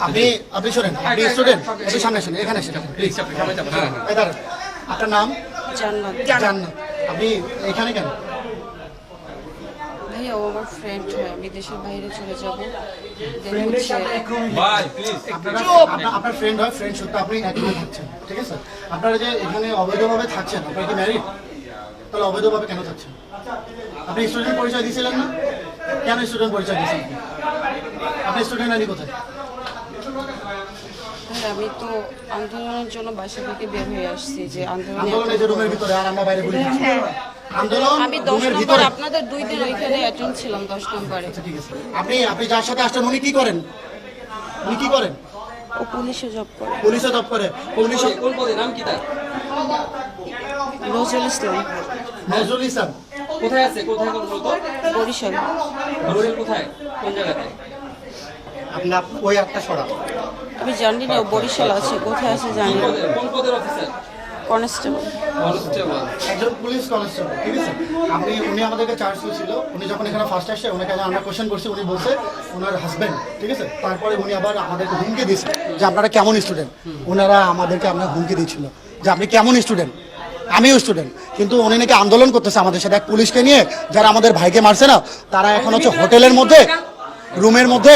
আপনি আপনি শোনেন, আপনি স্টুডেন্ট, একটু সামনে আসেন, এখানে আসেন প্লিজ। আপনার নাম? জান্নাত। জান্নাত। আপনি এখানে কেন? ভাইয়া ও আমার ফ্রেন্ড হয়, আমি দেশের বাইরে চলে যাব। দেন হচ্ছে আপনার ফ্রেন্ড হয়, ফ্রেন্ড সত্য আপনি একদমই থাকছেন, ঠিক আছে? আপনারা যে এখানে অবৈধভাবে থাকছেন, আপনারা কি ম্যারিড? তাহলে অবৈধভাবে কেন থাকছেন? আপনি স্টুডেন্ট পরিচয় দিয়েছিলেন না? কেন স্টুডেন্ট পরিচয় দিয়েছেন? আপনি স্টুডেন্ট আনি কোথায়? ভাই আমি তো আন্দোলনের জন্য বাসা থেকে বের হয়ে আসছি, যে আন্দোলন আন্দোলনে এই যে রুমের ভিতরে, আর আমরা বাইরে বলি আন্দোলন আমি 10 রুমের নম্বর ভিতরে। আপনাদের 2 দিন ওইখানে অ্যাটেন্ড ছিলাম 10 নম্বরে। আচ্ছা ঠিক আছে। আপনি আপনি যার সাথে আসছেন উনি কি করেন? উনি কি করেন? ও পুলিশে জব করে। পুলিশে জব করে। পুলিশে কোন পদে, নাম কি তার? নজরুল ইসলাম, নজরুল ইসলাম। কোথায় আছে? কোথায় কর্মরত? বরিশাল। বরিশাল কোথায়? কোন জায়গাতে? আপনার ওই একটা সরা। আমি জানি না ও বরিশাল আছে, কোথায় আছে জানি না। কোন পদের অফিসার? কনস্টেবল। কনস্টেবল। একজন পুলিশ কনস্টেবল, ঠিক আছে? উনি আমাদেরকে চার্জ দিয়েছিল। উনি যখন এখানে ফার্স্ট আসছে, ওনাকে আমরা কোশ্চেন করছি, উনি বলছে ওনার হাজবেন্ড, ঠিক আছে? তারপরে উনি আবার আমাদেরকে হুমকি দিয়েছে যে আপনারা কেমন স্টুডেন্ট। ওনারা আমাদেরকে আপনার হুমকি দিয়েছিল যে আপনি কেমন স্টুডেন্ট। আমিও স্টুডেন্ট, কিন্তু উনি নাকি আন্দোলন করতেছে আমাদের সাথে, এক পুলিশকে নিয়ে, যারা আমাদের ভাইকে মারছে না, তারা এখন হচ্ছে হোটেলের মধ্যে, রুমের মধ্যে,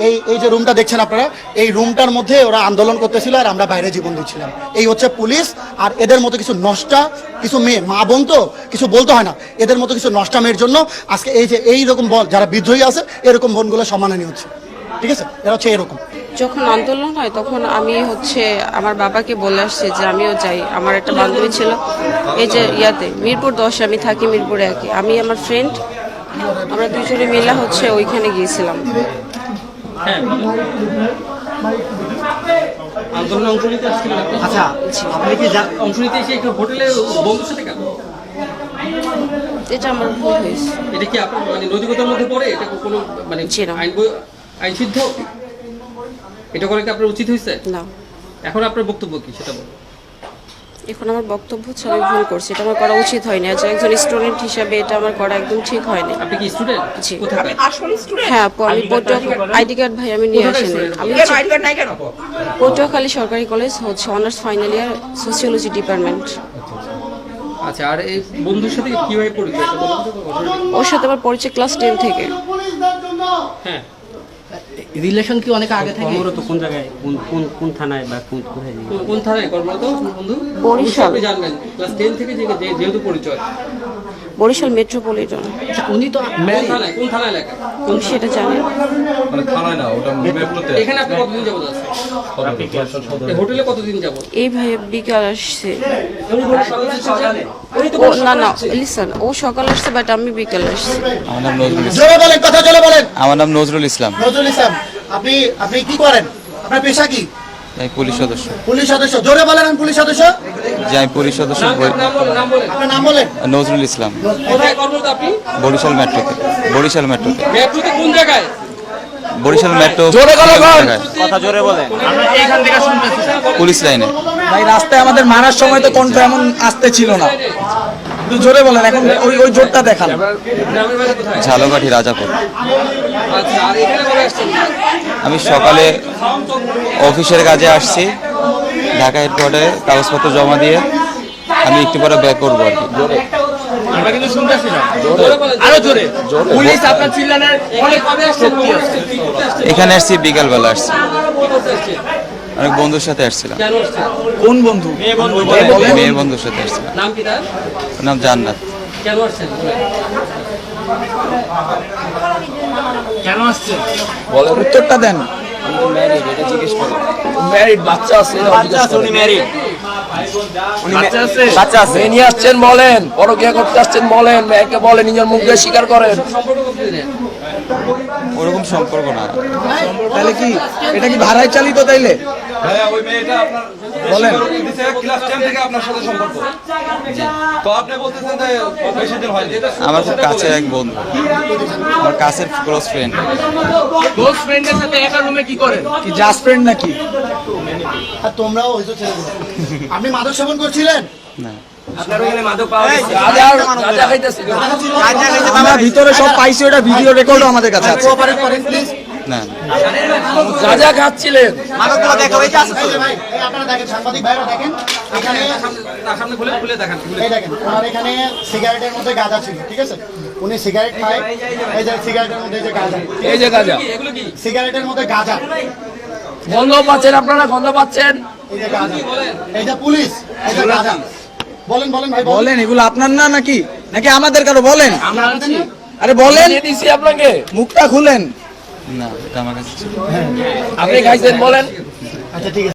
এই এই যে রুমটা দেখছেন আপনারা, এই রুমটার মধ্যে ওরা আন্দোলন করতেছিল, আর আমরা বাইরে জীবন দিচ্ছিলাম। এই হচ্ছে পুলিশ। আর এদের মতো কিছু নষ্টা, কিছু মেয়ে, মা বোন তো কিছু বলতে হয় না, এদের মতো কিছু নষ্টা মেয়ের জন্য আজকে এই যে এইরকম বল, যারা বিদ্রোহী আছে, এরকম বোনগুলো সম্মানহানি হচ্ছে, ঠিক আছে? এরা হচ্ছে এরকম। যখন আন্দোলন হয় তখন আমি হচ্ছে আমার বাবাকে বলে আসছি যে আমিও যাই। আমার একটা বান্ধবী ছিল এই যে ইয়াতে মিরপুর 10, আমি থাকি মিরপুর 1, আমি আমার ফ্রেন্ড আমরা দুজনে মিলে হচ্ছে ওইখানে গিয়েছিলাম। হ্যাঁ, আন্দোলনে অংশ নিতে আসছিলেন আপনি? আচ্ছা, আপনি কি অংশ নিতে এসে একটা হোটেলে বন্ধুর সাথে কেন? এটা আমার ভুল হয়েছে। এটা কি আপনার মানে নৈতিকতার মধ্যে পড়ে? এটা কোনো মানে জি না। আইন সিদ্ধ? এটা করে কি আপনার উচিত হয়েছে? না, এখন আপনার বক্তব্য কি সেটা বলুন। এখন আমার বক্তব্য হচ্ছে আমি ভুল করছি, এটা আমার করা উচিত হয়নি। আজ একজন স্টুডেন্ট হিসাবে এটা আমার করা একদম ঠিক হয়নি। আপনি কি স্টুডেন্ট? জি। কোথায়? হ্যাঁ আপু, আমি আইডি কার্ড ভাই আমি নিয়ে আসিনি। আমি পটুয়াখালী সরকারি কলেজ হচ্ছে honours final year, sociology department. আচ্ছা, আর এই বন্ধুর সাথে কিভাবে পরিচয়? এটা বলুন তো। ওর সাথে আমার পরিচয় ক্লাস 10 থেকে। হ্যাঁ, রিলেশন কি অনেক আগে থেকে? কর্মরত কোন জায়গায়, কোন কোন কোন থানায় বা কোথায়? কোন থানায় কর্মরত বন্ধু? বরিশাল। আপনি জানবেন ক্লাস 10 থেকে যেহেতু পরিচয়। বরিশাল মেট্রোপলিটন। আচ্ছা, উনি তো কোন থানায় লেখা? আমি সেটা জানি না। মানে থানায় না, ওটা মেট্রোতে। এখানে আপনি কতদিন যাবত আছেন? এই হোটেলে কতদিন যাবত? এই ভাই বিকাল আসছে। উনি তো ও না না লিসন, ও সকাল আসছে বাট আমি বিকাল আসছি। আমার নাম নজরুল ইসলাম। জোরে বলেন, কথা জোরে বলেন। আমার নাম নজরুল ইসলাম। নজরুল ইসলাম, আপনি আপনি কি করেন? আপনার পেশা কি? আমি পুলিশ সদস্য। পুলিশ সদস্য। জোরে বলেন, আমি পুলিশ সদস্য। যে আমি পুলিশ সদস্য নাম বলেন, নাম বলেন। আপনার নাম বলেন। নজরুল ইসলাম। কোথায় কর্মরত আপনি? বরিশাল মেট্রোতে। বরিশাল মেট্রোতে। মেট্রোতে কোন জায়গায়? বরিশাল মেট্রো। কথা জোরে বলেন। পুলিশ লাইনে। ভাই রাস্তায় আমাদের মারার সময় তো কণ্ঠ এমন আসতে ছিল না, একটু জোরে বলেন। এখন ওই জোরটা দেখান। গ্রামের বাড়ি কোথায়? ঝালকাঠি রাজাপুর। আচ্ছা, আর এখানে কবে আসছেন? আমি সকালে অফিসের কাজে আসছি, ঢাকা হেডকোয়ার্টারে কাগজপত্র জমা দিয়ে আমি একটু পরে ব্যাক করবো আর কি। আমরা কিন্তু শুনতে আসছি না। জোরে বলেন, আরো জোরে। পুলিশ আপনার চিল্লানোর অনেক কবে আসছেন? কি করতে আসছেন? এখানে আসছি বিকালবেলা আসছি, কি করতে আসছেন? অনেক বন্ধুর সাথে আসছিলাম। কেন আসছেন? কোন বন্ধু? মেয়ের বন্ধুর সাথে আসছিলাম। নাম কি তার? ওর নাম জান্নাত। কেন আসছেন? কেন আসছে বলেন, উত্তরটা দেন। ম্যারিড, বাচ্চা আছে? বাচ্চা আছে, উনি ম্যারিড। বাচ্চা আছে? বাচ্চা আছে। মেয়ে নিয়ে আসছেন বলেন, পরকীয়া করতে আসছেন বলেন, মেয়েকে বলেন, নিজের মুখ দিয়ে স্বীকার করেন। সম্পর্ক কতদিনের? ওরকম সম্পর্ক না। তাহলে কি এটা কি ভাড়ায় চালিত? তাইলে হ্যাঁ, ওই মেয়েটা আপনার বলেন। দিছে ক্লাস 10 থেকে আপনার সাথে সম্পর্ক। তো আপনি বলতেছেন যে বেশি দিন হয়নি। আমার খুব কাছের এক বন্ধু, আমার কাছের ক্লোজ ফ্রেন্ড। ক্লোজ ফ্রেন্ডের সাথে একা রুমে কি করেন? কি জাস্ট ফ্রেন্ড নাকি? আর তোমরাও ওই তো ছেলেগুলো। আপনি মাদক সেবন করছিলেন? না, আপনার ওখানে মাদক পাওয়া গেছে? গাঁজা খাইতেছে। আমরা ভিতরে সব পাইছি, ওটা ভিডিও রেকর্ডও আমাদের কাছে আছে। কোঅপারেট করেন প্লিজ। না গাঁজা খাচ্ছিলেন এই যে ভাই, এই আপনারা দেখেন, সাংবাদিক ভাইরা দেখেন, এখানে সামনে খুলে দেখেন এই দেখেন, ওনার এখানে সিগারেটের মধ্যে গাঁজা ছিল, ঠিক আছে? উনি সিগারেট খায়, এই যে সিগারেটের মধ্যে এই যে গাঁজা, এই যে গাঁজা এগুলো কি সিগারেটের মধ্যে গাঁজা, গন্ধ পাচ্ছেন আপনারা, গন্ধ পাচ্ছেন। এই যে গাঁজা, এই যে পুলিশ, এই যে গাঁজা। বলেন বলেন ভাই, বলেন। বলেন এগুলো আপনার না নাকি নাকি আমাদের কারো বলেন? আমরা আনছি, আরে বলেন, দিয়ে দিছি আপনাকে, হ্যাঁ। মুখটা খুলেন। না এটা আমার কাছে ছিল। আপনি খাইছেন বলেন। আচ্ছা ঠিক আছে।